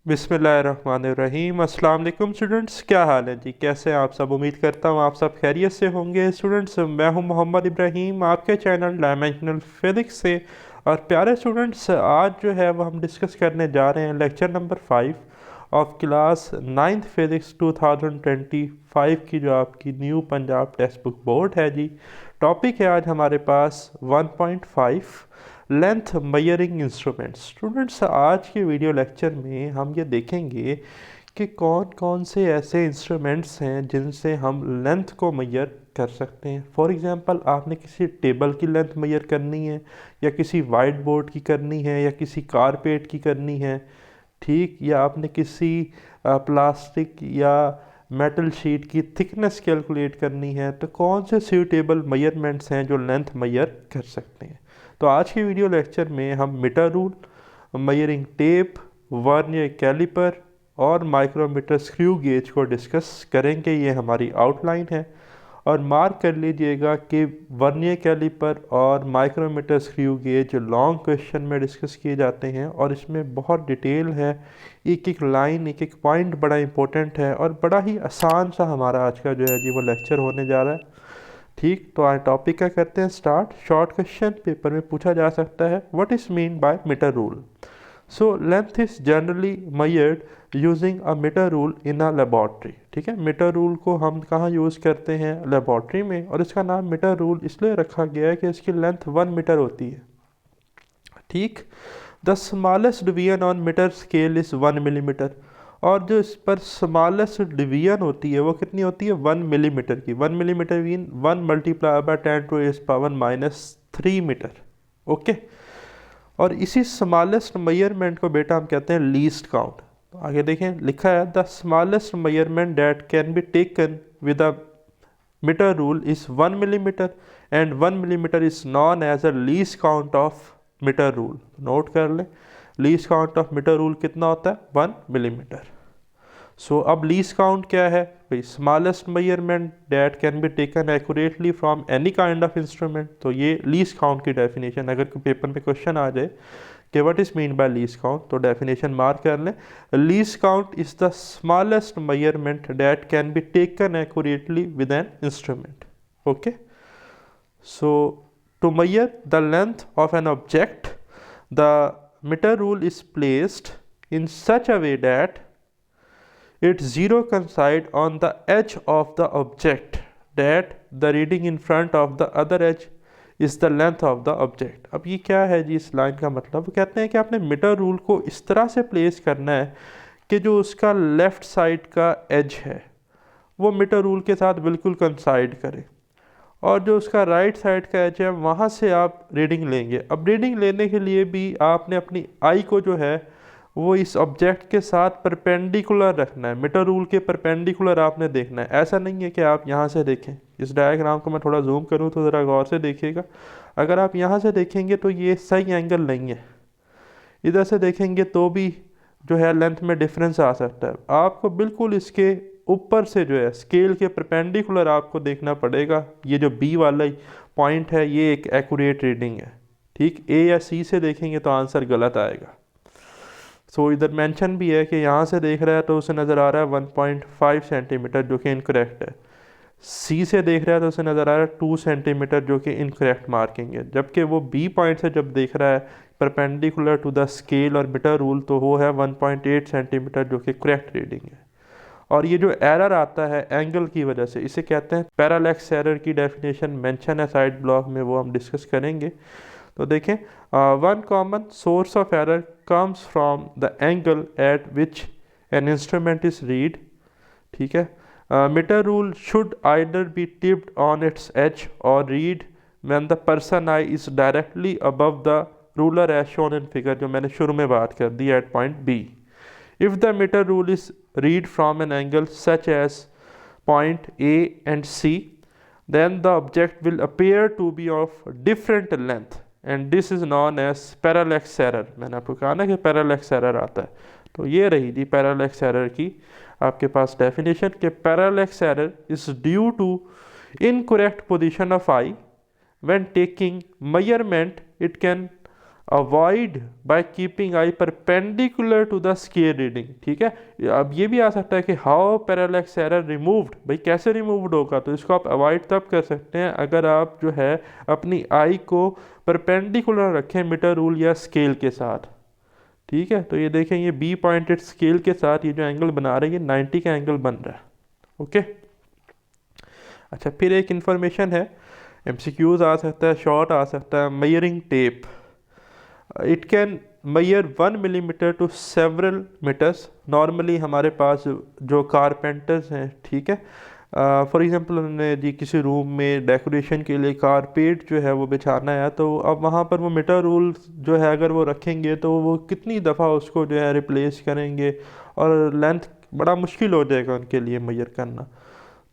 बिस्मिल्लाहिर्रहमानिर्रहीम। अस्सलाम वालेकुम स्टूडेंट्स, क्या हाल है जी? कैसे हैं आप सब? उम्मीद करता हूँ आप सब खैरियत से होंगे। स्टूडेंट्स, मैं हूँ मोहम्मद इब्राहीम, आपके चैनल डायमेंशनल फिज़िक्स से। और प्यारे स्टूडेंट्स, आज जो है वो हम डिस्कस करने जा रहे हैं lecture number 5 of class 9th physics 2025 की, जो आपकी new Punjab text book board है जी। टॉपिक है आज हमारे पास 1.5 लेंथ मेजरिंग इंस्ट्रूमेंट्स। स्टूडेंट्स, आज के वीडियो लेक्चर में हम ये देखेंगे कि कौन कौन से ऐसे इंस्ट्रूमेंट्स हैं जिनसे हम लेंथ को मेजर कर सकते हैं। फॉर एग्जांपल, आपने किसी टेबल की लेंथ मेजर करनी है, या किसी वाइट बोर्ड की करनी है, या किसी कारपेट की करनी है, ठीक, या आपने किसी प्लास्टिक या मेटल शीट की थिकनेस कैलकुलेट करनी है, तो कौन से सूटेबल मेजरमेंट्स हैं जो लेंथ मेजर कर सकते हैं। तो आज के वीडियो लेक्चर में हम metre rule, measuring tape, vernier calliper और माइक्रोमीटर स्क्रू गेज को डिस्कस करेंगे। ये हमारी आउटलाइन है। और मार्क कर लीजिएगा कि वर्नियर कैलिपर और micrometer screw gauge long question में डिस्कस किए जाते हैं, और इसमें बहुत डिटेल है। एक एक लाइन, एक एक पॉइंट बड़ा इंपॉर्टेंट है, और बड़ा ही आसान सा हमारा आज का जो है जी वो लेक्चर होने जा रहा है। ठीक, तो आज टॉपिक का करते हैं स्टार्ट। शॉर्ट क्वेश्चन पेपर में पूछा जा सकता है, what is mean by metre rule. So length is generally measured using a metre rule in a laboratory. ठीक है, मीटर रूल को हम कहाँ यूज़ करते हैं? लेबॉर्ट्री में। और इसका नाम मीटर रूल इसलिए रखा गया है कि इसकी लेंथ 1 मीटर होती है। ठीक, the smallest division on metre scale is 1 millimetre. और जो इस पर स्मॉलेस्ट डिवीजन होती है वो कितनी होती है? 1 मिलीमीटर की। 1 मिलीमीटर मीन 1 × 10⁻³ - 3 मीटर। ओके। और इसी स्मॉलेस्ट मेजरमेंट को बेटा हम कहते हैं लीस्ट काउंट। तो आगे देखें, लिखा है the smallest measurement that can be taken with a metre rule is 1 millimetre, and 1 millimetre is known as a least count of metre rule. Note कर लें, least count of metre rule कितना होता है? 1 मिलीमीटर। सो अब least count क्या है भाई? Smallest measurement that can be taken accurately from any kind of instrument. तो ये लीस्ट काउंट की डेफिनेशन, अगर कोई पेपर में क्वेश्चन आ जाए कि what is mean bye least count, तो डेफिनेशन मार्क कर लें। Least count is the smallest measurement that can be taken accurately with an instrument. Okay. So to measure the length of an object, the meter rule is placed in such a way that its zero coincide on the edge of the object, that the reading in front of the other edge is the length of the object। अब ये क्या है जी? इस line का मतलब कहते हैं कि आपने मीटर रूल को इस तरह से प्लेस करना है कि जो उसका लेफ़्ट साइड का एज है वो मीटर रूल के साथ बिल्कुल कंसाइड करे, और जो उसका राइट साइड का एज है वहाँ से आप रीडिंग लेंगे। अब रीडिंग लेने के लिए भी आपने अपनी आई को जो है वो इस ऑब्जेक्ट के साथ परपेंडिकुलर रखना है। मीटर रूल के परपेंडिकुलर आपने देखना है। ऐसा नहीं है कि आप यहाँ से देखें। इस डायग्राम को मैं थोड़ा जूम करूँ तो ज़रा गौर से देखिएगा। अगर आप यहाँ से देखेंगे तो ये सही एंगल नहीं है, इधर से देखेंगे तो भी जो है लेंथ में डिफरेंस आ सकता है। आपको बिल्कुल इसके ऊपर से जो है स्केल के परपेंडिकुलर आपको देखना पड़ेगा। ये जो बी वाला पॉइंट है ये एक एक्यूरेट रीडिंग है। ठीक, ए या सी से देखेंगे तो आंसर गलत आएगा। सो इधर मेंशन भी है कि यहाँ से देख रहा है तो उसे नज़र आ रहा है 1.5 सेंटीमीटर, जो कि इनकरेक्ट है। सी से देख रहा है तो उसे नज़र आ रहा है 2 सेंटीमीटर, जो कि इनकरेक्ट मार्किंग है। जबकि वो बी पॉइंट से जब देख रहा है परपेंडिकुलर टू द स्केल और मीटर रूल, तो वो है 1.8 सेंटीमीटर, जो कि करेक्ट रीडिंग है। और ये जो एरर आता है एंगल की वजह से, इसे कहते हैं पैरालैक्स एरर। की डेफिनेशन मेंशन है साइड ब्लॉक में, वो हम डिस्कस करेंगे। तो देखें, one common source of error comes from the angle at which an instrument is read. ठीक है, meter rule should either be tipped on its edge और read when the person eye is directly above the ruler edge shown in figure, जो मैंने शुरू में बात कर दी, at point B. If the meter rule is read from an angle such as point A and C, then the object will appear to be of different length, and this is known as parallax error। मैंने आपको कहा ना कि parallax error आता है। तो ये रही थी parallax error की आपके पास डेफिनेशन कि parallax error is due to incorrect position of eye when taking measurement। It can avoid by keeping eye perpendicular to the scale reading. ठीक है, अब ये भी आ सकता है कि हाउ पैरेलैक्स एरर रिमूव्ड, भाई कैसे रिमूव्ड होगा, तो इसको आप अवॉइड तब कर सकते हैं अगर आप जो है अपनी आई को परपेंडिकुलर रखें मीटर रूल या स्केल के साथ। ठीक है, तो ये देखें, ये बी पॉइंटेड स्केल के साथ ये जो एंगल बना रहे हैं ये 90 का एंगल बन रहा है। ओके, अच्छा, फिर एक इंफॉर्मेशन है, एमसीक्यूज आ सकता है, शॉर्ट आ सकता है, measuring tape. It can measure 1 millimetre to several metres. Normally हमारे पास जो कारपेंटर्स हैं, ठीक है, फॉर एग्जांपल उन्होंने जी किसी रूम में डेकोरेशन के लिए कारपेट जो है वो बिछाना है, तो अब वहाँ पर वो मीटर रूल जो है अगर वो रखेंगे तो वो कितनी दफ़ा उसको जो है रिप्लेस करेंगे और लेंथ बड़ा मुश्किल हो जाएगा उनके लिए मेजर करना।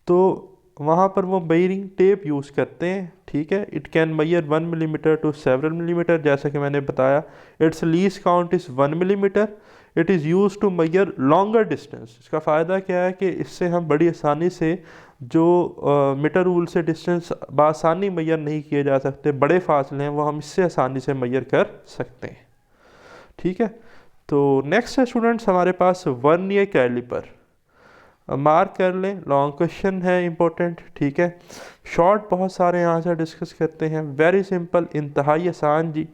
तो वहाँ पर वो मेजरिंग टेप यूज़ करते हैं। ठीक है, it can measure 1 millimetre to several millimetre, जैसा कि मैंने बताया। Its least count is 1 millimetre. It is use to measure longer distance. इसका फ़ायदा क्या है कि इससे हम बड़ी आसानी से जो मीटर रूल से डिस्टेंस बआसानी मेयर नहीं किए जा सकते, बड़े फासले हैं, वो हम इससे आसानी से मेयर कर सकते हैं। ठीक है, तो नेक्स्ट है स्टूडेंट्स हमारे पास वर्नियर कैलिपर। मार्क कर लें, लॉन्ग क्वेश्चन है इंपॉर्टेंट। ठीक है, शॉर्ट बहुत सारे यहाँ से डिस्कस करते हैं, वेरी सिंपल, इंतहाई आसान जी।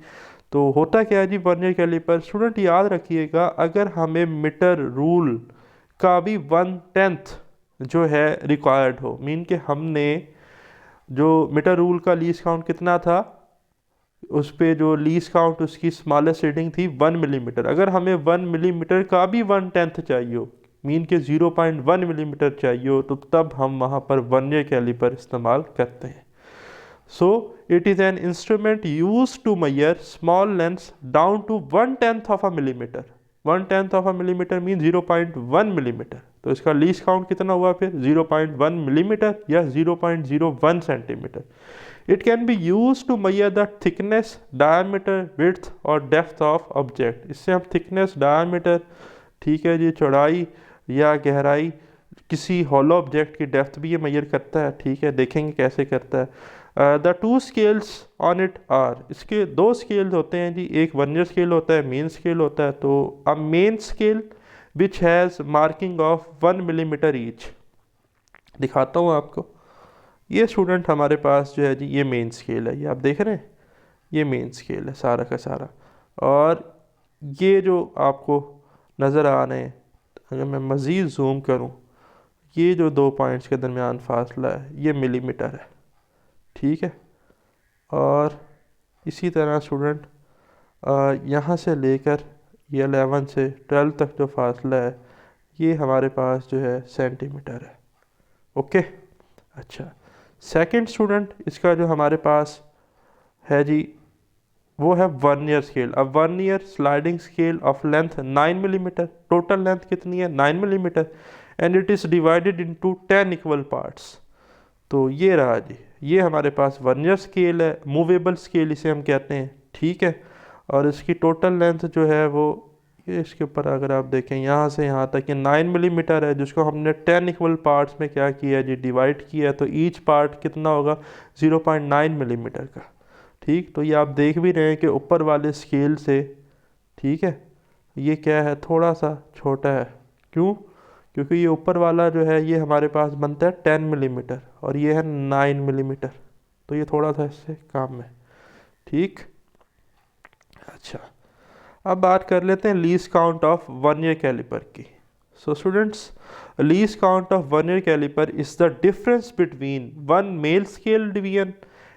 तो होता क्या है जी वर्नियर कैलिपर, स्टूडेंट याद रखिएगा, अगर हमें मीटर रूल का भी 1/10 जो है रिक्वायर्ड हो, मीन कि हमने जो मीटर रूल का लीस्ट काउंट कितना था, उस पे जो लीस्ट काउंट उसकी स्मॉलेस्ट रीडिंग थी 1 मिलीमीटर, अगर हमें 1 मिलीमीटर का भी 1/10 चाहिए हो, मीन के 0.1 मिलीमीटर चाहिए हो, तो तब हम वहाँ पर वर्नियर कैलिपर इस्तेमाल करते हैं। So it is an instrument use to measure small lengths down to 1/10 of a millimetre. 1/10 of a millimetre mean 0.1 millimetre. तो इसका लीस्ट काउंट कितना हुआ फिर 0.1 मिलीमीटर या 0.01 centimetre. It can be use to measure the thickness, diameter, width और depth of object. इससे हम thickness, diameter, ठीक है जी, चौड़ाई या गहराई, किसी हॉलो ऑब्जेक्ट की डेप्थ भी ये मेजर करता है। ठीक है, देखेंगे कैसे करता है। The 2 scales on it are, इसके 2 स्केल्स होते हैं जी, एक वर्नियर स्केल होता है, मेन स्केल होता है। तो अ main scale which has marking of 1 millimetre each, दिखाता हूँ आपको। ये स्टूडेंट हमारे पास जो है जी ये मेन स्केल है, ये आप देख रहे हैं, ये मेन स्केल है सारा का सारा। और ये जो आपको नज़र आ रहे हैं, अगर मैं मज़ीद जूम करूं, ये जो 2 पॉइंट्स के दरमियान फासला है ये मिलीमीटर है। ठीक है, और इसी तरह स्टूडेंट यहाँ से लेकर ये 11 से 12 तक जो फासला है ये हमारे पास जो है सेंटीमीटर है। ओके, अच्छा, सेकंड स्टूडेंट इसका जो हमारे पास है जी वो है वर्नियर स्केल। अब vernier sliding scale of length 9 millimetre, total length कितनी है 9 millimetre, and it is divided into 10 equal parts. तो ये रहा जी, ये हमारे पास वर्नियर स्केल है, मूवेबल स्केल इसे हम कहते हैं। ठीक है, और इसकी टोटल लेंथ जो है वो ये इसके ऊपर अगर आप देखें यहाँ से यहाँ तक ये 9 मिलीमीटर है, जिसको हमने 10 इक्वल पार्ट्स में क्या किया जी डिवाइड किया, तो ईच पार्ट कितना होगा 0.9 मिलीमीटर का। ठीक, तो ये आप देख भी रहे हैं कि ऊपर वाले स्केल से, ठीक है, ये क्या है थोड़ा सा छोटा है। क्यों? क्योंकि ये ऊपर वाला जो है ये हमारे पास बनता है 10 मिलीमीटर और ये है 9 मिलीमीटर, तो ये थोड़ा सा इससे कम है। ठीक, अच्छा, अब बात कर लेते हैं least count of vernier caliper की। So students, least count of vernier caliper is the difference between 1 main scale division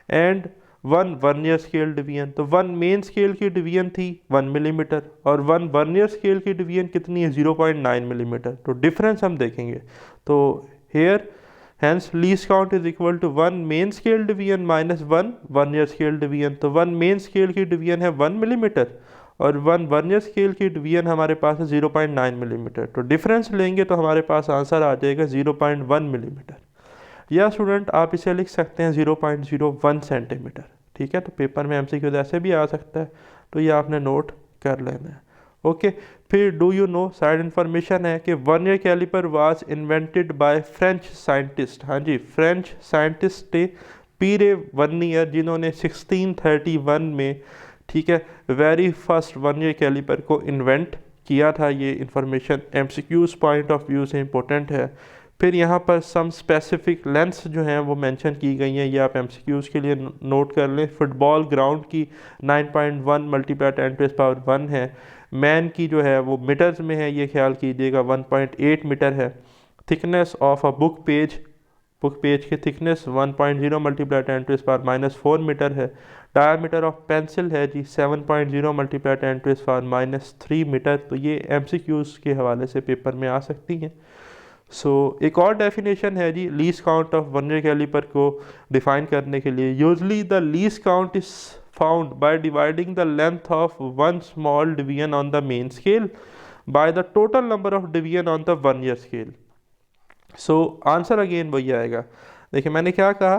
and 1 vernier scale division. तो 1 मेन स्केल की डिवीजन थी 1 मिलीमीटर और 1 वर्नियर स्केल की डिवीजन कितनी है 0.9 मिलीमीटर। तो difference हम देखेंगे। तो here hence least count is equal to 1 main scale division minus 1 vernier scale division. तो 1 मेन स्केल की डिवीजन है 1 मिलीमीटर और 1 वर्नियर स्केल की डिवीजन हमारे पास है 0.9 मिलीमीटर। तो डिफरेंस लेंगे तो हमारे पास आंसर आ जाएगा 0.1 मिलीमीटर, या स्टूडेंट आप इसे लिख सकते हैं 0.01 सेंटीमीटर। ठीक है, तो पेपर में एमसीक्यू ऐसे भी आ सकता है, तो ये आपने नोट कर लेना है। ओके, फिर do you know side information है कि vernier calliper was invented by French scientist. हाँ जी, फ्रेंच साइंटिस्ट थे पीरे वर्नियर, जिन्होंने 1631 में, ठीक है, वेरी फर्स्ट वर्नियर कैलिपर को इन्वेंट किया था। ये information MCQs point of view से इम्पोर्टेंट है। फिर यहाँ पर सम स्पेसिफिक लेंथ्स जो हैं वो मेंशन की गई हैं, ये आप एमसीक्यूज के लिए नोट कर लें। फुटबॉल ग्राउंड की 9.1 मल्टीप्लाई 10⁻1 है। मैन की जो है वो मीटर्स में है, ये ख्याल कीजिएगा 1.8 मीटर है। Thickness of a book page की थिकनेस 1.0 मल्टीप्लाई 10⁻⁻4 मीटर है। डायमीटर ऑफ पेंसिल है जी 7.0 मल्टीप्लाई 10⁻³ मीटर। तो ये एमसीक्यूज के हवाले से पेपर में आ सकती हैं। एक और डेफिनेशन है जी least count of vernier calliper को डिफाइन करने के लिए। Usually the least count is found by dividing the length of one small division on the main scale by the total number of division on the vernier scale. Answer again वही आएगा। देखिए मैंने क्या कहा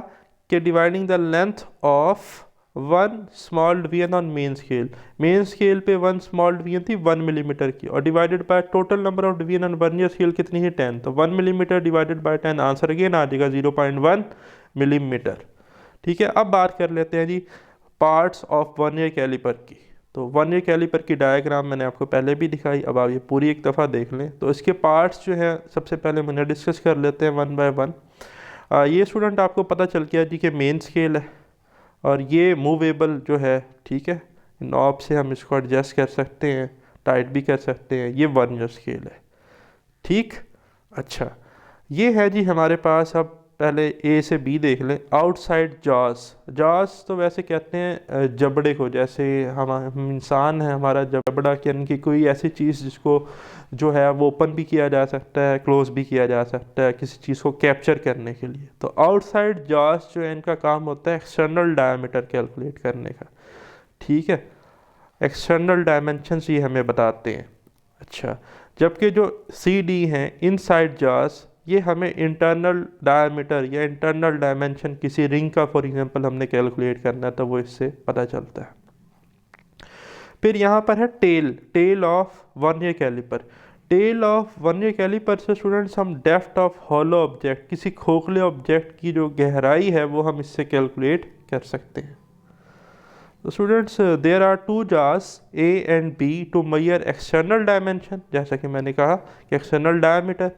कि dividing the length of one small division on main scale पे one small division थी 1 millimetre की, और divided by total number of division on vernier scale कितनी है 10, तो 1 millimetre divided by 10 answer again आ जाएगा 0.1 मिलीमीटर। ठीक है, अब बात कर लेते हैं जी पार्ट्स ऑफ वर्नियर कैलिपर की। तो वर्नियर कैलिपर की डायग्राम मैंने आपको पहले भी दिखाई, अब आप ये पूरी एक दफ़ा देख लें। तो इसके पार्ट्स जो हैं सबसे पहले मैंने डिस्कस कर लेते हैं 1 बाय 1। ये स्टूडेंट आपको पता चल गया जी कि मेन स्केल है और ये मूवेबल जो है, ठीक है, नॉब से हम इसको एडजस्ट कर सकते हैं, टाइट भी कर सकते हैं। ये वर्नियर स्केल है, ठीक। अच्छा, ये है जी हमारे पास। अब पहले ए से बी देख लें। आउटसाइड जॉस तो वैसे कहते हैं जबड़े को, जैसे हम इंसान है, हमारा जबड़ा, यानी कि कोई ऐसी चीज़ जिसको जो है वो ओपन भी किया जा सकता है, क्लोज भी किया जा सकता है किसी चीज़ को कैप्चर करने के लिए। तो आउटसाइड जॉस जो है इनका काम होता है एक्सटर्नल डायमीटर कैलकुलेट करने का, ठीक है। एक्सटर्नल डायमेंशंस ये हमें बताते हैं। अच्छा, जबकि जो सी डी हैं इनसाइड जॉस, ये हमें इंटरनल डायमीटर या इंटरनल डायमेंशन किसी रिंग का फॉर एग्जांपल हमने कैलकुलेट करना है तो वो इससे पता चलता है। फिर यहाँ पर है tail of vernier calliper. Tail of vernier calliper से स्टूडेंट्स हम डेप्थ ऑफ हॉलो ऑब्जेक्ट, किसी खोखले ऑब्जेक्ट की जो गहराई है वो हम इससे कैलकुलेट कर सकते हैं। तो स्टूडेंट्स देयर आर 2 जार्स A and B to measure external dimension, जैसा कि मैंने कहा कि external diameter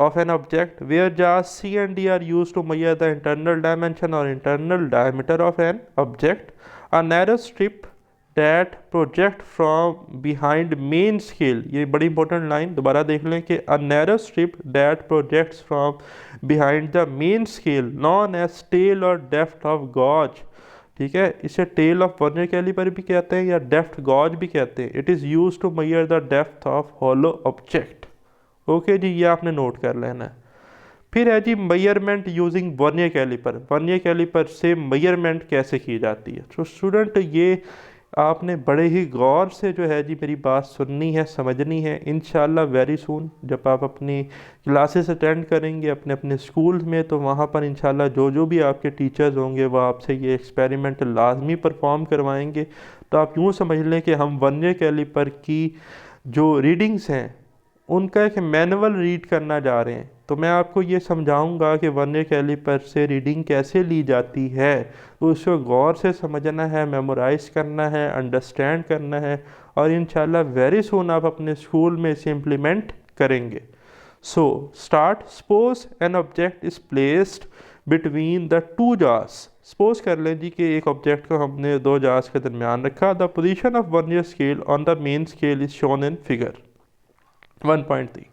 of an object, where jars C and D are used to measure the internal dimension or internal diameter of an object. A narrow strip that project from behind main scale, ये बड़ी important line दोबारा देख लें कि a narrow strip that projects from behind the main scale known as tail or depth of gauge, ठीक है। इसे tell of vernier caliper भी कहते हैं या डेप्थ गॉज भी कहते हैं। It is use to measure the depth of hollow object. Okay जी, ये आपने नोट कर लेना है। फिर है जी measurement using vernier calliper. Vernier calliper से मेजरमेंट कैसे की जाती है। तो स्टूडेंट ये आपने बड़े ही गौर से जो है जी मेरी बात सुननी है, समझनी है। इंशाल्लाह वेरी सून जब आप अपनी क्लासेस अटेंड करेंगे अपने अपने स्कूल में, तो वहाँ पर इंशाल्लाह जो भी आपके टीचर्स होंगे वो आपसे ये एक्सपेरिमेंट लाजमी परफॉर्म करवाएंगे। तो आप यूँ समझ लें कि हम वर्नियर कैलिपर की जो रीडिंग्स हैं उनका एक मैनुअल रीड करना जा रहे हैं। तो मैं आपको ये समझाऊंगा कि वर्नियर कैलिपर से रीडिंग कैसे ली जाती है, तो उसको गौर से समझना है, मेमोराइज करना है, अंडरस्टैंड करना है, और इंशाल्लाह वेरी सून आप अपने स्कूल में इसे इम्प्लीमेंट करेंगे। Start. Suppose an object is placed between the 2 jars. Suppose कर लें जी कि एक ऑब्जेक्ट को हमने 2 जार्स के दरमियान रखा। The position of vernier scale on the main scale is shown in figure 1.3।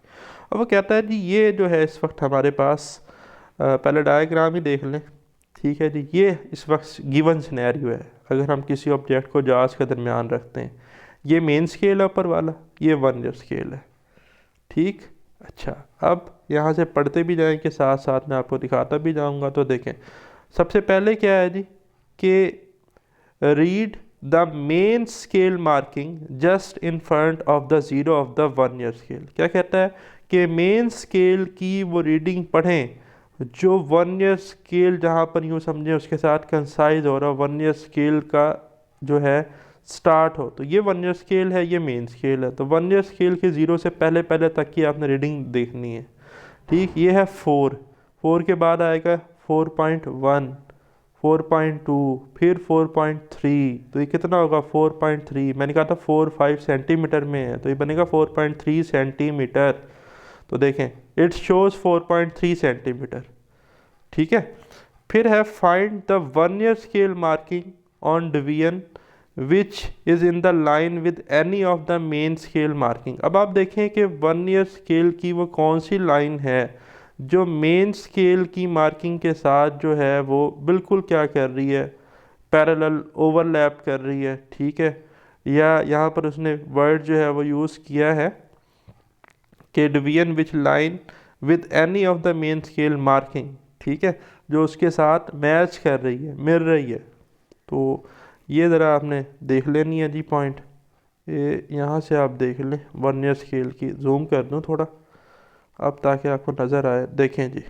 अब वो कहता है जी ये जो है इस वक्त हमारे पास पहले डायग्राम ही देख लें, ठीक है जी। ये इस वक्त गिवन सिनेरियो है। अगर हम किसी ऑब्जेक्ट को जार्स के दरमियान रखते हैं, ये मेन स्केल है ऊपर वाला, ये वर्नियर स्केल है, ठीक। अच्छा, अब यहाँ से पढ़ते भी जाएं के साथ साथ मैं आपको दिखाता भी जाऊँगा। तो देखें सबसे पहले क्या है जी कि read the main scale marking just in front of the zero of the vernier scale. क्या कहता है कि मेन स्केल की वो रीडिंग पढ़ें जो वर्नियर स्केल जहाँ पर यूँ समझें उसके साथ कंसाइज हो रहा, वर्नियर स्केल का जो है स्टार्ट हो। तो ये वर्नियर स्केल है, ये मेन स्केल है। तो वर्नियर स्केल के ज़ीरो से पहले पहले तक की आपने रीडिंग देखनी है, ठीक। ये है 4 के बाद आएगा 4.1, 4.2, फिर 4.3, तो ये कितना होगा 4.3। मैंने कहा था 4-5 सेंटीमीटर में है, तो ये बनेगा 4.3 सेंटीमीटर। तो देखें इट शोज 4.3 सेंटीमीटर। ठीक है। फिर है find the vernier scale marking on division which is in the line with any of the main scale marking. अब आप देखें कि वर्नियर स्केल की वो कौन सी लाइन है जो मेन स्केल की मार्किंग के साथ जो है वो बिल्कुल क्या कर रही है, पैरेलल ओवरलैप कर रही है। ठीक है। या यहाँ पर उसने वर्ड जो है वो यूज़ किया है कि division which line with any of the main scale marking. ठीक है, जो उसके साथ मैच कर रही है, मिल रही है। तो ये ज़रा आपने देख लेनी है जी पॉइंट। ये यहाँ से आप देख लें वर्नियर स्केल की, जूम कर दूँ थोड़ा अब ताकि आपको नज़र आए। देखें जी,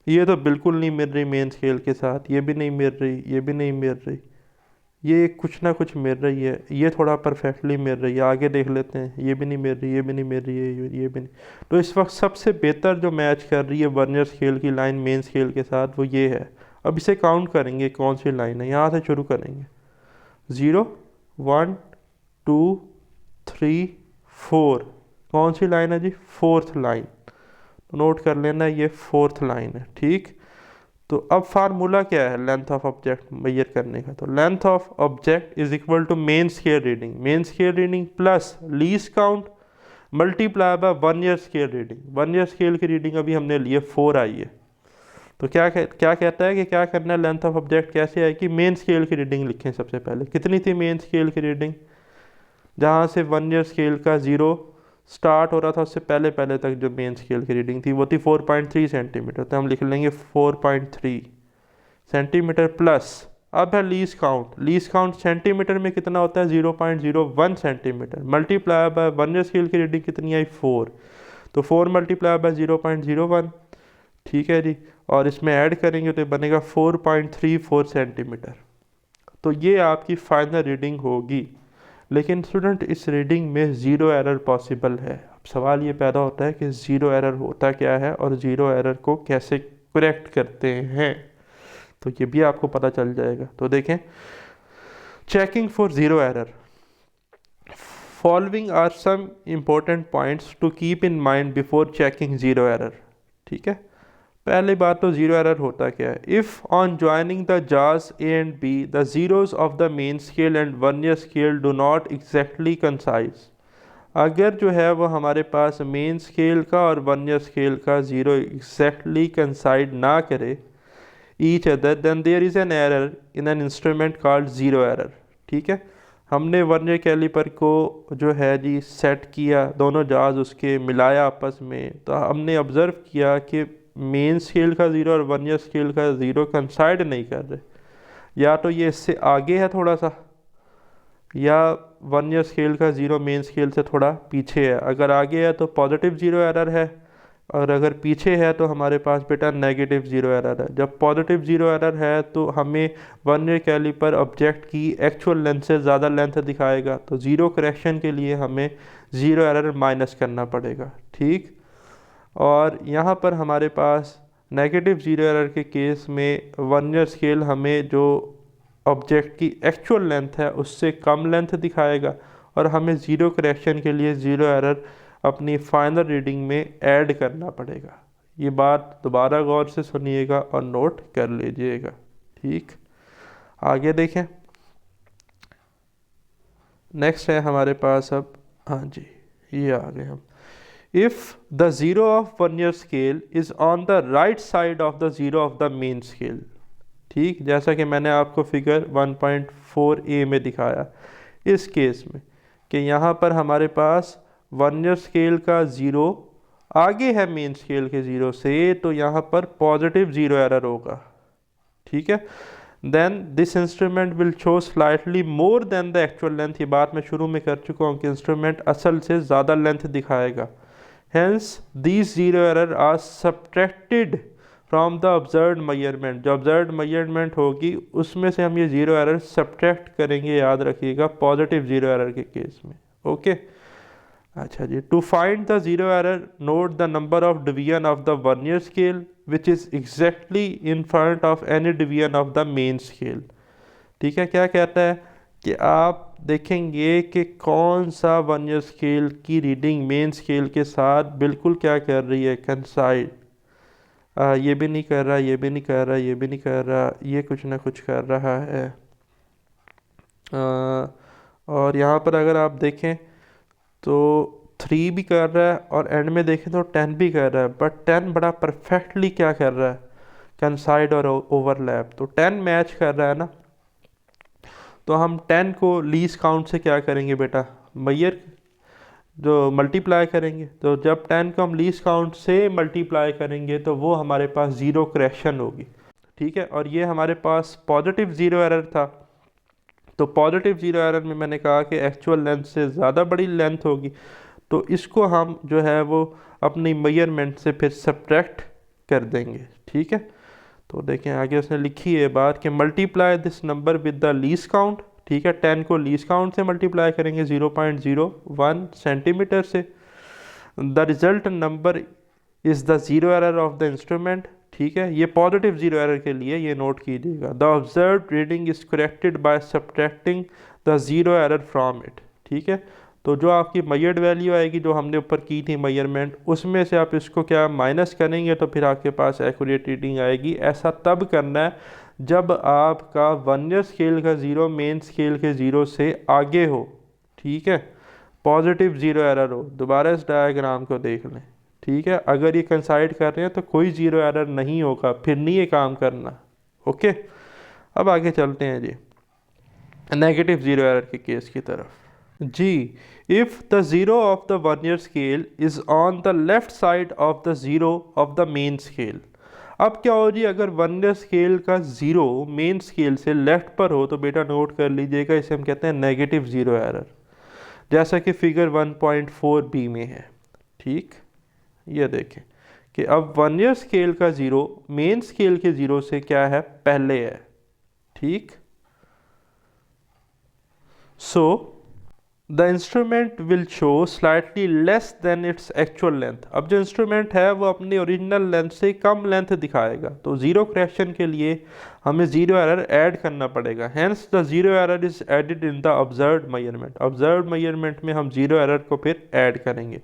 ये तो बिल्कुल नहीं मिल रही मेन स्केल के साथ, ये भी नहीं मिल रही, ये भी नहीं मिल रही, ये कुछ ना कुछ मिल रही है, ये थोड़ा परफेक्टली मिल रही है। आगे देख लेते हैं, ये भी नहीं मिल रही, ये भी नहीं मिल रही है, ये भी नहीं। तो इस वक्त सबसे बेहतर जो मैच कर रही है वर्नियर स्केल की लाइन मेन स्केल के साथ वो ये है। अब इसे काउंट करेंगे कौन सी लाइन है, यहाँ से शुरू करेंगे। 0 1 2 3 4, कौन सी लाइन है जी, फोर्थ लाइन। तो नोट कर लेना ये फोर्थ लाइन है। ठीक। तो अब फार्मूला क्या है लेंथ ऑफ ऑब्जेक्ट मेजर करने का, तो length of object is equal to main scale reading, main scale reading plus least count multiply by vernier scale reading. Vernier scale की रीडिंग अभी हमने लिए 4 आई है। तो क्या कहता है कि क्या करना है, लेंथ ऑफ ऑब्जेक्ट कैसे आएगी, मेन स्केल की रीडिंग लिखें सबसे पहले। कितनी थी मेन स्केल की रीडिंग, जहाँ से वन ईयर स्केल का 0 स्टार्ट हो रहा था उससे पहले पहले तक जो मेन स्केल की रीडिंग थी वो थी 4.3 सेंटीमीटर। तो हम लिख लेंगे 4.3 सेंटीमीटर प्लस, अब है least count. Least count centimetre में कितना होता है 0.01 centimetre, multiply by vernier scale की रीडिंग कितनी आई 4, तो 4 मल्टीप्लाई बाय 0.01। ठीक है जी, और इसमें ऐड करेंगे तो बनेगा 4.34 सेंटीमीटर। तो ये आपकी फाइनल रीडिंग होगी। लेकिन स्टूडेंट इस रीडिंग में ज़ीरो एरर पॉसिबल है। अब सवाल ये पैदा होता है कि ज़ीरो एरर होता क्या है और ज़ीरो एरर को कैसे करेक्ट करते हैं, तो ये भी आपको पता चल जाएगा। तो देखें, checking for zero error, following are some important points to keep in mind before checking zero error. ठीक है, पहली बात तो ज़ीरो एरर होता क्या है। If on joining the jars A and be the zeros of the main scale and vernier scale do not exactly concise, अगर जो है वो हमारे पास मेन स्केल का और वर्नियर स्केल का ज़ीरो एग्जैक्टली कंसाइड ना करे each other, then there is an error in an instrument called zero error. ठीक है, हमने वर्नियर कैलिपर को जो है जी सेट किया, दोनों जार्स उसके मिलाया आपस में, तो हमने ऑब्ज़र्व किया कि मेन स्केल का ज़ीरो और वर्नियर स्केल का ज़ीरो कंसाइड नहीं कर रहे। या तो ये इससे आगे है थोड़ा सा, या वर्नियर स्केल का ज़ीरो मेन स्केल से थोड़ा पीछे है। अगर आगे है तो पॉजिटिव ज़ीरो एरर है, और अगर पीछे है तो हमारे पास बेटा नेगेटिव ज़ीरो एरर है। जब पॉजिटिव ज़ीरो एरर है तो हमें वर्नियर कैलिपर ऑब्जेक्ट की एक्चुअल लेंथ से ज़्यादा लेंथ दिखाएगा, तो ज़ीरो करेक्शन के लिए हमें ज़ीरो एरर माइनस करना पड़ेगा। ठीक। और यहाँ पर हमारे पास नेगेटिव ज़ीरो एरर के केस में वर्नियर स्केल हमें जो ऑब्जेक्ट की एक्चुअल लेंथ है उससे कम लेंथ दिखाएगा, और हमें ज़ीरो करेक्शन के लिए ज़ीरो एरर अपनी फाइनल रीडिंग में ऐड करना पड़ेगा। ये बात दोबारा गौर से सुनिएगा और नोट कर लीजिएगा। ठीक, आगे देखें। नेक्स्ट है हमारे पास अब, हाँ जी ये आ गए हम। If the zero of vernier scale is on the right side of the zero of the main scale, ठीक, जैसा कि मैंने आपको फिगर 1.4a में दिखाया इस केस में कि यहाँ पर हमारे पास वर्नियर स्केल का ज़ीरो आगे है मेन स्केल के ज़ीरो से, तो यहाँ पर पॉजिटिव ज़ीरो एरर होगा। ठीक है, then this instrument will show slightly more than the actual length. ये बात मैं शुरू में कर चुका हूँ कि इंस्ट्रूमेंट असल से ज़्यादा लेंथ दिखाएगा। Hence, these zero error are subtracted from the observed measurement। जो observed measurement होगी उसमें से हम ये zero error subtract करेंगे, याद रखिएगा, पॉजिटिव zero error के केस में। ओके, अच्छा जी। To find the zero error, note the number of division of the vernier scale which is exactly in front of any division of the main scale. ठीक है, क्या कहता है कि आप देखेंगे कि कौन सा वर्नियर स्केल की रीडिंग मेन स्केल के साथ बिल्कुल क्या कर रही है, कंसाइड। ये भी नहीं कर रहा, ये भी नहीं कर रहा, ये भी नहीं कर रहा, ये कुछ ना कुछ कर रहा है। और यहाँ पर अगर आप देखें तो 3 भी कर रहा है और एंड में देखें तो 10 भी कर रहा है, बट 10 बड़ा परफेक्टली क्या कर रहा है, कंसाइड और ओवरलैप। तो 10 मैच कर रहा है ना, तो हम 10 को लीस्ट काउंट से क्या करेंगे बेटा, मैयर जो मल्टीप्लाई करेंगे। तो जब 10 को हम लीस्ट काउंट से मल्टीप्लाई करेंगे तो वो हमारे पास ज़ीरो करेक्शन होगी। ठीक है, और ये हमारे पास पॉजिटिव ज़ीरो एरर था। तो पॉजिटिव ज़ीरो एरर में मैंने कहा कि एक्चुअल लेंथ से ज़्यादा बड़ी लेंथ होगी, तो इसको हम जो है वो अपनी मेजरमेंट से फिर सब्ट्रैक्ट कर देंगे। ठीक है, तो देखें आगे उसने लिखी है बात कि multiply this number with the least count. ठीक है, 10 को लीस्ट काउंट से मल्टीप्लाई करेंगे 0.01 सेंटीमीटर से। The result number is the zero error of the instrument. ठीक है, ये पॉजिटिव ज़ीरो एरर के लिए ये नोट कीजिएगा। The observe reading is corrected by subtracting the zero error from it. ठीक है, तो जो आपकी मेजर्ड वैल्यू आएगी जो हमने ऊपर की थी मेजरमेंट, उसमें से आप इसको क्या माइनस करेंगे तो फिर आपके पास एक्यूरेट रीडिंग आएगी। ऐसा तब करना है जब आपका वर्नियर स्केल का ज़ीरो मेन स्केल के ज़ीरो से आगे हो। ठीक है, पॉजिटिव ज़ीरो एरर हो। दोबारा इस डायग्राम को देख लें। ठीक है, अगर ये कंसाइड कर रहे हैं तो कोई ज़ीरो एरर नहीं होगा, फिर नहीं ये काम करना। ओके, अब आगे चलते हैं जी नेगेटिव ज़ीरो एरर के केस की तरफ। जी, if the zero of the vernier scale is on the left side of the zero of the main scale. अब क्या हो जी, अगर वर्नियर स्केल का ज़ीरो मेन स्केल से लेफ़्ट पर हो तो बेटा नोट कर लीजिएगा, इसे हम कहते हैं नेगेटिव ज़ीरो एरर, जैसा कि फिगर 1.4b में है। ठीक, ये देखें कि अब वर्नियर स्केल का ज़ीरो मेन स्केल के ज़ीरो से क्या है, पहले है। ठीक, so the instrument will show slightly less then its actual length. अब जो इंस्ट्रूमेंट है वो अपनी ओरिजिनल लेंथ से कम लेंथ दिखाएगा, तो ज़ीरो करेक्शन के लिए हमें ज़ीरो एरर ऐड करना पड़ेगा। Hence the zero error is added in the observed measurement. Observed measurement में हम ज़ीरो एरर को फिर ऐड करेंगे।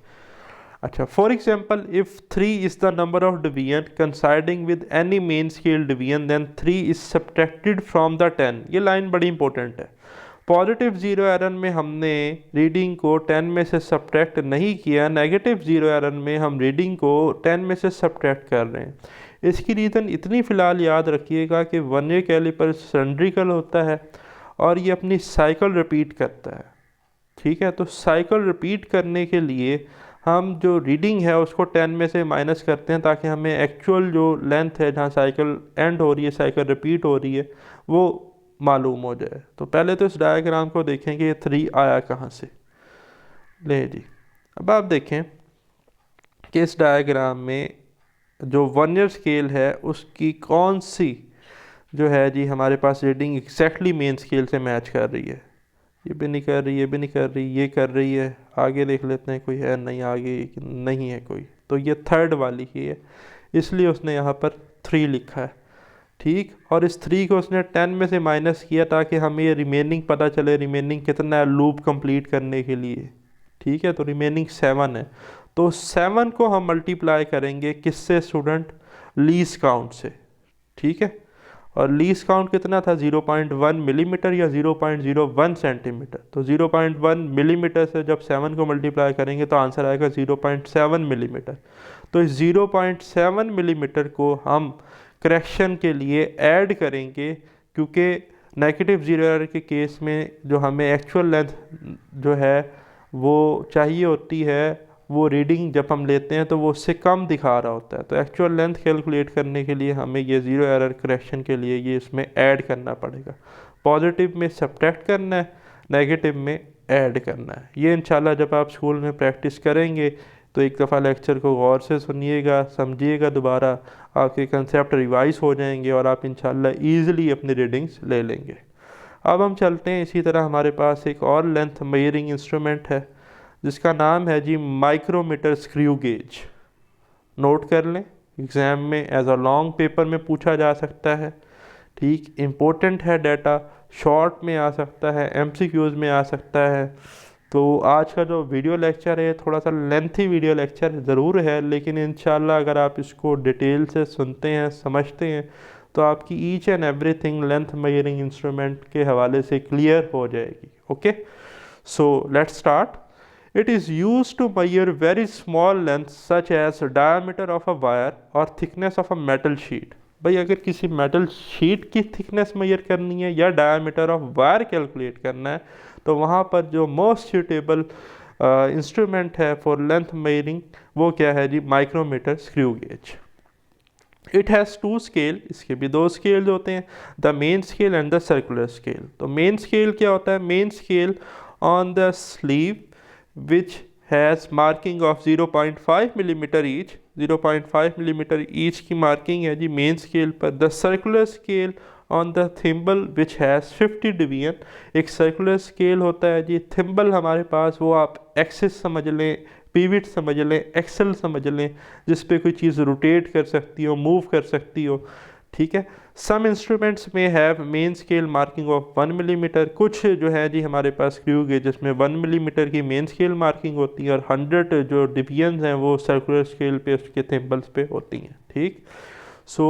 अच्छा, for example if 3 is the number of division coinciding with any main scale division, then 3 is subtracted from the 10। ये line बड़ी important है। Positive zero error में हमने रीडिंग को 10 में से सब्ट्रैक्ट नहीं किया, नेगेटिव ज़ीरो एरर में हम रीडिंग को 10 में से सब्ट्रैक्ट कर रहे हैं। इसकी रीज़न इतनी फ़िलहाल याद रखिएगा कि वर्नियर कैलिपर सिलेंड्रिकल होता है और ये अपनी साइकिल रिपीट करता है। ठीक है, तो साइकिल रिपीट करने के लिए हम जो रीडिंग है उसको 10 में से माइनस करते हैं ताकि हमें एक्चुअल जो लेंथ है जहाँ साइकिल एंड हो रही है, साइकिल रिपीट हो रही है, वो मालूम हो जाए। तो पहले तो इस डायग्राम को देखें कि ये 3 आया कहाँ से। ले जी, अब आप देखें कि इस डायग्राम में जो वर्नियर स्केल है उसकी कौन सी जो है जी हमारे पास रीडिंग एग्जैक्टली मेन स्केल से मैच कर रही है। ये भी नहीं कर रही, ये भी नहीं कर रही, ये कर रही है। आगे देख लेते हैं कोई है नहीं, आगे नहीं है कोई, तो ये थर्ड वाली ही है, इसलिए उसने यहाँ पर 3 लिखा है। ठीक, और इस 3 को उसने 10 में से माइनस किया ताकि हमें ये रिमेनिंग पता चले, रिमेनिंग कितना है लूप कंप्लीट करने के लिए। ठीक है, तो रिमेनिंग 7 है, तो 7 को हम मल्टीप्लाई करेंगे किससे स्टूडेंट, लीस्ट काउंट से। ठीक है, और लीस्ट काउंट कितना था 0.1 मिलीमीटर या 0.01 सेंटीमीटर। तो 0.1 मिलीमीटर से जब 7 को मल्टीप्लाई करेंगे तो आंसर आएगा 0.7 मिलीमीटर। तो इस 0.7 मिलीमीटर को हम करेक्शन के लिए ऐड करेंगे, क्योंकि नेगेटिव ज़ीरो एरर के केस में जो हमें एक्चुअल लेंथ जो है वो चाहिए होती है, वो रीडिंग जब हम लेते हैं तो वो उससे कम दिखा रहा होता है। तो एक्चुअल लेंथ कैलकुलेट करने के लिए हमें ये ज़ीरो एरर करेक्शन के लिए ये इसमें ऐड करना पड़ेगा। पॉजिटिव में सब्ट्रैक्ट करना है, नेगेटिव में ऐड करना है। ये इंशाल्लाह जब आप स्कूल में प्रैक्टिस करेंगे तो एक दफ़ा लेक्चर को गौर से सुनिएगा, समझिएगा, दोबारा आपके कंसेप्ट रिवाइज हो जाएंगे और आप इंशाल्लाह ईज़िली अपनी रीडिंग्स ले लेंगे। अब हम चलते हैं, इसी तरह हमारे पास एक और लेंथ मेजरिंग इंस्ट्रूमेंट है जिसका नाम है जी माइक्रोमीटर स्क्रू गेज। नोट कर लें, एग्ज़ाम में एज अ लॉन्ग पेपर में पूछा जा सकता है। ठीक, इम्पोर्टेंट है डाटा, शॉर्ट में आ सकता है, एमसीक्यूज़ में आ सकता है। तो आज का जो वीडियो लेक्चर है थोड़ा सा लेंथी वीडियो लेक्चर ज़रूर है, लेकिन इंशाल्लाह अगर आप इसको डिटेल से सुनते हैं, समझते हैं, तो आपकी each and everything length measuring instrument के हवाले से क्लियर हो जाएगी। Okay, so let's start. It is used to measure very small lengths such as diameter of a wire or thickness of a metal sheet। भाई अगर किसी metal sheet की thickness major करनी है या डायमीटर ऑफ वायर कैलकुलेट करना है, तो वहाँ पर जो मोस्ट सूटेबल इंस्ट्रूमेंट है फॉर लेंथ मेजरिंग वो क्या है जी? Micrometer screw gauge. It has two scale, इसके भी दो स्केल होते हैं, the main scale and the circular scale. तो मेन स्केल क्या होता है? Main scale on the sleeve which has marking of 0.5 millimeter each, 0.5 millimeter each की मार्किंग है जी मेन स्केल पर। The circular scale on the thimble which has 50 division. एक circular scale होता है जी, थिम्बल हमारे पास, वो आप एक्सिस समझ लें, पीविट समझ लें, एक्सल समझ लें, जिस पे कोई चीज़ रोटेट कर सकती हो, मूव कर सकती हो। ठीक है, सम इंस्ट्रूमेंट्स में have main scale marking of 1 millimetre. कुछ जो है जी हमारे पास स्क्रू गेज जिसमें 1 मिलीमीटर की मेन स्केल मार्किंग होती है, और 100 जो डिवीजन्स हैं वो सर्कुलर स्केल पे उसके थिम्बल्स पे होती हैं। ठीक, so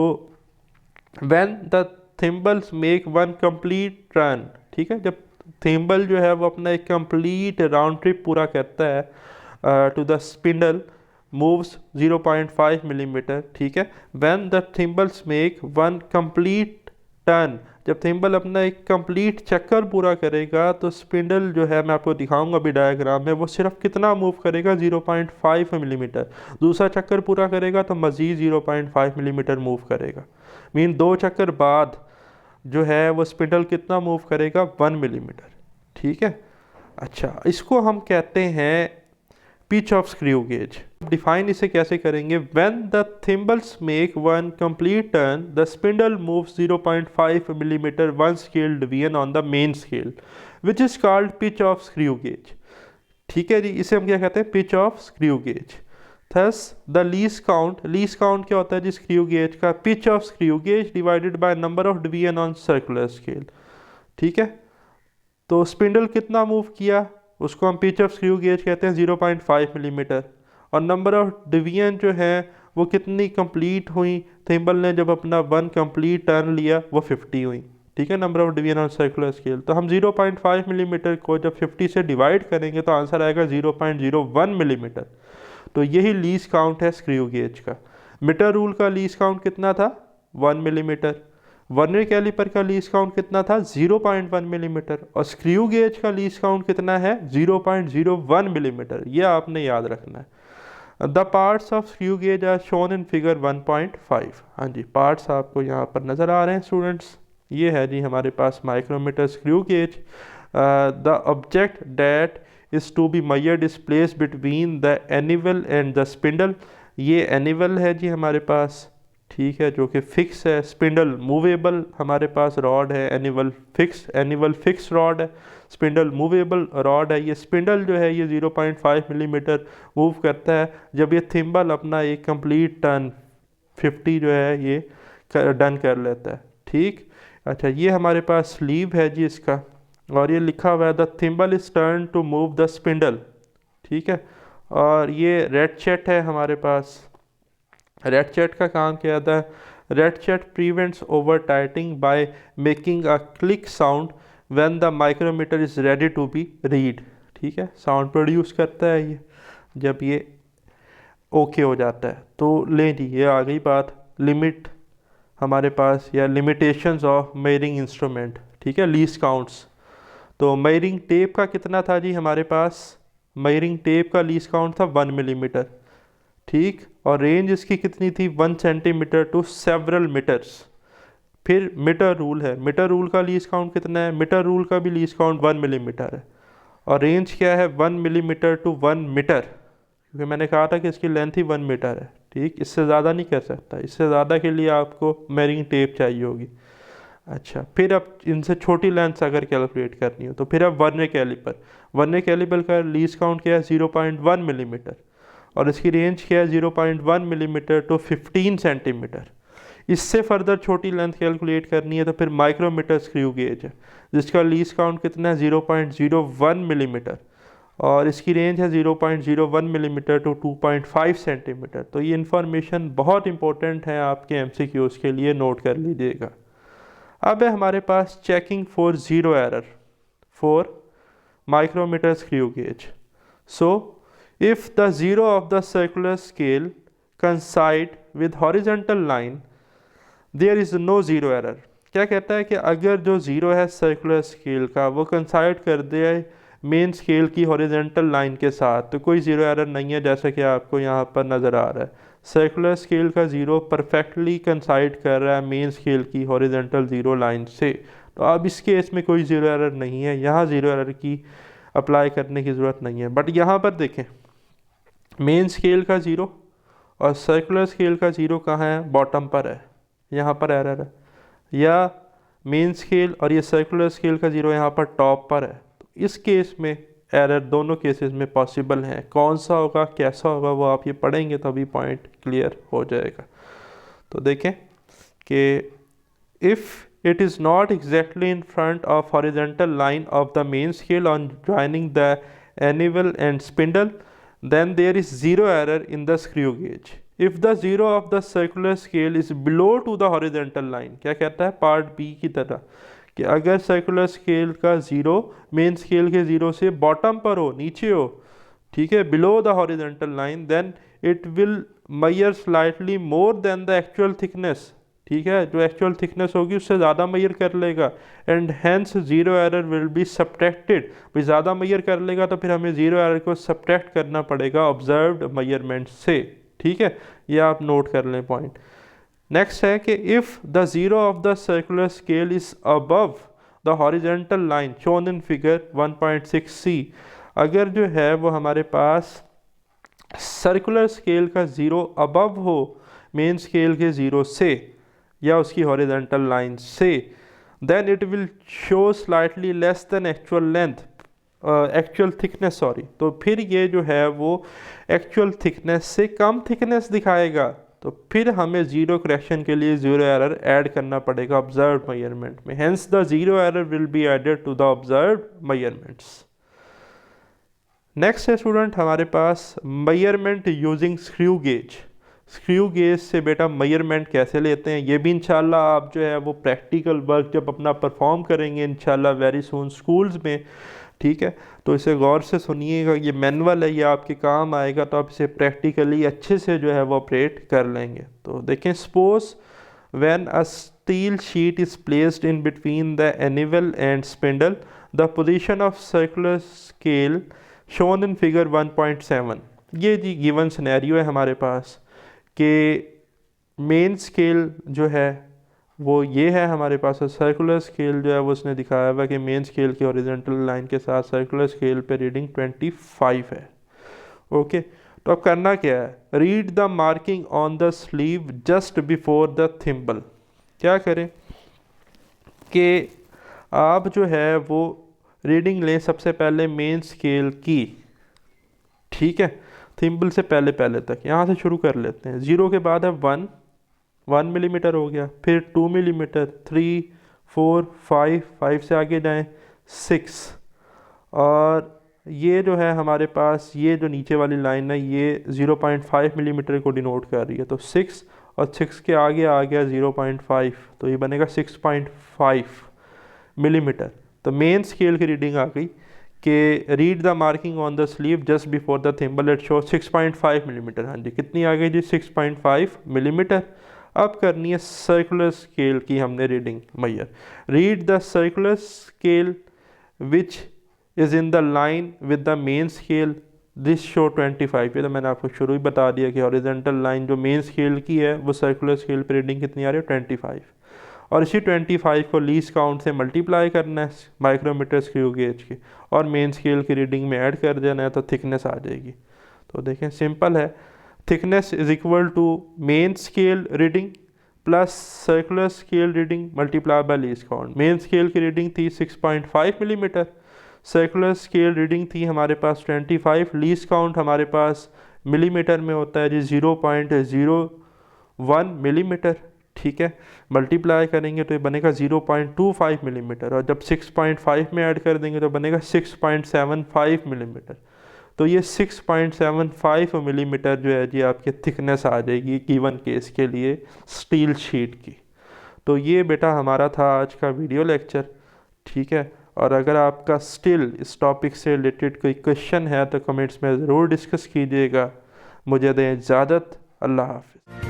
when the thimbles make one complete turn, ठीक है, जब थिम्बल जो है वो अपना एक कंप्लीट राउंड ट्रिप पूरा करता है to the spindle moves 0.5 millimetre. ठीक है, when the thimbles make one complete turn, जब थिम्बल अपना एक कंप्लीट चक्कर पूरा करेगा तो स्पिंडल जो है, मैं आपको दिखाऊंगा अभी डायग्राम में, वो सिर्फ कितना मूव करेगा? 0.5 मिलीमीटर। दूसरा चक्कर पूरा करेगा तो मज़ीद 0.5 मिलीमीटर मूव करेगा। मीन दो चक्कर बाद जो है वो स्पिंडल कितना मूव करेगा? 1 मिलीमीटर। ठीक है, अच्छा, इसको हम कहते हैं pitch of screw gauge. Define इसे कैसे करेंगे? When the thimbles make one complete turn the spindle moves 0.5 millimetre one scale division on the main scale which is called pitch of screw gauge. ठीक है जी, इसे हम क्या कहते हैं? Pitch of screw gauge. Thus the least count क्या होता है जी स्क्रू गेज का? Pitch of screw gauge divided by number of division on circular scale. ठीक है, तो स्पिंडल कितना मूव किया उसको हम पिच ऑफ स्क्रू गेज कहते हैं 0.5 मिलीमीटर, और नंबर ऑफ डिवीजन जो है वो कितनी कंप्लीट हुई? थिम्बल ने जब अपना 1 कंप्लीट टर्न लिया वो 50 हुई। ठीक है, number of division on circular scale. तो हम 0.5 मिलीमीटर को जब 50 से डिवाइड करेंगे तो आंसर आएगा 0.01 मिलीमीटर। तो यही लीस्ट काउंट है स्क्रू गेज का। मीटर रूल का लीस्ट काउंट कितना था? 1 मिलीमीटर। वर्नियर कैलिपर का लीस्ट काउंट कितना था? 0.1 मिलीमीटर। और स्क्रू गेज का लीस्ट काउंट कितना है? 0.01 मिलीमीटर। ये आपने याद रखना है। The parts of screw gauge are shown in figure 1.5। हाँ जी, पार्ट्स आपको यहाँ पर नज़र आ रहे हैं स्टूडेंट्स। ये है जी हमारे पास micrometer screw gauge. The object that is to be measured is place between the anvil and the spindle. ये एनिवल है जी हमारे पास, ठीक है, जो कि फिक्स है। स्पिंडल मूवेबल हमारे पास रॉड है, एनिवल फिक्स रॉड है, स्पिंडल मूवेबल रॉड है। ये स्पिंडल जो है ये 0.5 मिलीमीटर मूव करता है जब ये थिम्बल अपना एक कंप्लीट टर्न 50 जो है ये डन कर लेता है। ठीक, अच्छा, ये हमारे पास स्लीव है जी इसका, और ये लिखा हुआ है the thimble is turn to move the spindle. ठीक है, और ये रेड चेट है हमारे पास। रेड चेट का काम क्या था? Ratchet prevents over tightening by making a click sound when the micrometer is ready to be read. ठीक है, साउंड प्रोड्यूस करता है ये जब ये ओके हो जाता है। तो लें जी, ये आ गई बात लिमिट हमारे पास, या लिमिटेशंस ऑफ मेजरिंग इंस्ट्रूमेंट। ठीक है, लीस्ट काउंट्स। तो मेजरिंग टेप का कितना था जी हमारे पास? मेजरिंग टेप का लीस्ट काउंट था 1 मिलीमीटर। ठीक, और रेंज इसकी कितनी थी? 1 सेंटीमीटर टू सेवरल मीटर्स। फिर मीटर रूल है, मीटर रूल का लीस्ट काउंट कितना है? मीटर रूल का भी लीस्ट काउंट 1 मिलीमीटर है, और रेंज क्या है? 1 मिलीमीटर टू 1 मीटर, क्योंकि मैंने कहा था कि इसकी लेंथ ही 1 मीटर है। ठीक, इससे ज़्यादा नहीं कर सकता, इससे ज़्यादा के लिए आपको मेजरिंग टेप चाहिए होगी। अच्छा, फिर अब इनसे छोटी लेंथ अगर कैलकुलेट करनी हो तो फिर अब वर्नियर कैलिपर का लीस्ट काउंट क्या है? 0.1 मिलीमीटर। और इसकी रेंज क्या है 0.1 मिलीमीटर टू 15 सेंटीमीटर। इससे फर्दर छोटी लेंथ कैलकुलेट करनी है तो फिर माइक्रोमीटर स्क्रू गेज है, जिसका लीस्ट काउंट कितना है 0.01 मिलीमीटर, और इसकी रेंज है 0.01 मिलीमीटर टू 2.5 सेंटीमीटर। तो ये इन्फॉर्मेशन बहुत इंपॉर्टेंट है आपके एमसीक्यूज़ के लिए, नोट कर लीजिएगा। अब है हमारे पास checking for zero error for micrometer screw gauge. So, if the zero of the circular scale coincide with horizontal line, there is no zero error. क्या कहता है कि अगर जो ज़ीरो है सर्कुलर स्केल का वो कंसाइड कर दे मेन स्केल की हॉरिजेंटल लाइन के साथ, तो कोई ज़ीरो एरर नहीं है, जैसा कि आपको यहाँ पर नज़र आ रहा है। सर्कुलर स्केल का ज़ीरो परफेक्टली कंसाइड कर रहा है मेन स्केल की हॉरिजेंटल ज़ीरो लाइन से, तो अब इस केस में कोई ज़ीरो एरर नहीं है, यहाँ ज़ीरो एरर की अप्लाई करने की ज़रूरत नहीं है। बट यहाँ पर देखें, मेन स्केल का ज़ीरो और सर्कुलर स्केल का ज़ीरो कहाँ है, बॉटम पर है, यहाँ पर एरर है, या मेन स्केल और ये सर्कुलर स्केल का ज़ीरो यहाँ पर टॉप पर है। तो इस केस में एरर दोनों केसेस में पॉसिबल है। कौन सा होगा, कैसा होगा, वो आप ये पढ़ेंगे तभी पॉइंट क्लियर हो जाएगा। तो देखें कि if it is not exactly in front of horizontal line of the main scale on joining the anvil and spindle, then there is zero error in the screw gauge. If the zero of the circular scale is below to the horizontal line, क्या कहता है part B की तरह, कि अगर circular scale का zero main scale के zero से बॉटम पर हो, नीचे हो, ठीक है, below the horizontal line, then it will measure slightly more than the actual thickness, ठीक है, जो एक्चुअल थिकनेस होगी उससे ज़्यादा मेजर कर लेगा, and hence zero error will be subtracted. भाई ज़्यादा मेजर कर लेगा तो फिर हमें ज़ीरो एरर को सब्ट्रैक्ट करना पड़ेगा ऑब्जर्व्ड मेजरमेंट से, ठीक है, ये आप नोट कर लें पॉइंट। नेक्स्ट है कि if the zero of the circular scale is above the horizontal line shown in figure 1.6c, अगर जो है वो हमारे पास सर्कुलर स्केल का ज़ीरो अबव हो मेन स्केल के ज़ीरो से या उसकी हॉरिजेंटल लाइन से, then it will show slightly less than actual length, actual thickness sorry, तो फिर ये जो है वो एक्चुअल थिकनेस से कम थिकनेस दिखाएगा, तो फिर हमें ज़ीरो करेक्शन के लिए ज़ीरो एरर ऐड करना पड़ेगा ऑब्जर्व्ड मेजरमेंट में। Hence the zero error will be added to the observed measurements. Next है स्टूडेंट हमारे पास measurement using screw gauge. Screw gauge से बेटा मेजरमेंट कैसे लेते हैं, ये भी इंशाल्लाह आप जो है वो प्रैक्टिकल वर्क जब अपना परफॉर्म करेंगे इंशाल्लाह वेरी सून स्कूल्स में, ठीक है, तो इसे गौर से सुनिएगा, ये मैनुअल है, ये आपके काम आएगा, तो आप इसे प्रैक्टिकली अच्छे से जो है वो ऑपरेट कर लेंगे। तो देखें, suppose when a steel sheet is placed in between the anvil and spindle, the position of circular scale shown in figure 1.7। ये जी गिवन सिनेरियो है हमारे पास कि मेन स्केल जो है वो ये है हमारे पास, सर्कुलर स्केल जो है वो उसने दिखाया हुआ कि मेन स्केल की हॉरिजॉन्टल लाइन के साथ सर्कुलर स्केल पे रीडिंग 25 है। ओके, तो अब करना क्या है, read the marking on the sleeve just before the thimble. क्या करें कि आप जो है वो रीडिंग लें सबसे पहले मेन स्केल की, ठीक है, थिम्बल से पहले पहले तक, यहाँ से शुरू कर लेते हैं। ज़ीरो के बाद है 1 मिलीमीटर हो गया, फिर 2 मिलीमीटर, 3, 4, 5 से आगे जाएं 6, और ये जो है हमारे पास ये जो नीचे वाली लाइन है ये 0.5 मिलीमीटर को डिनोट कर रही है, तो 6 और 6 के आगे आ गया 0.5, तो ये बनेगा 6.5 मिलीमीटर। तो मेन स्केल की रीडिंग आ गई कि read the marking on the sleeve just before the thimble, it show 6.5 millimetre. हाँ जी, कितनी आ गई जी, 6.5 मिलीमीटर। अब करनी है सर्कुलर स्केल की हमने रीडिंग मैयर। Read the circular scale which is in the line with the main scale, this show 25। ये तो मैंने आपको शुरू ही बता दिया कि हॉरिजॉन्टल लाइन जो मेन स्केल की है वो सर्कुलर स्केल पर रीडिंग कितनी आ रही है, 25, और इसी 25 को लीस्ट काउंट से मल्टीप्लाई करना है माइक्रोमीटर स्क्रू गेज के, और मेन स्केल की रीडिंग में ऐड कर देना है, तो थिकनेस आ जाएगी। तो देखें सिंपल है, thickness is equal to main scale reading plus circular scale reading multiply by least count. Main scale की रीडिंग थी 6.5 मिलीमीटर, सर्कुलर स्केल रीडिंग थी हमारे पास 25, लीस्ट काउंट हमारे पास मिलीमीटर में होता है जी 0.01 मिलीमीटर, ठीक है। मल्टीप्लाई करेंगे तो ये बनेगा 0.25 मिलीमीटर, और जब 6.5 में ऐड कर देंगे तो बनेगा 6.75 मिलीमीटर। तो ये 6.75 मिलीमीटर जो है जी आपकी थिकनेस आ जाएगी गिवन केस के लिए स्टील शीट की। तो ये बेटा हमारा था आज का वीडियो लेक्चर, ठीक है। और अगर आपका स्टिल इस टॉपिक से रिलेटेड कोई क्वेश्चन है तो कमेंट्स में ज़रूर डिस्कस कीजिएगा। मुझे दें इजाज़त, अल्लाह हाफ़िज़।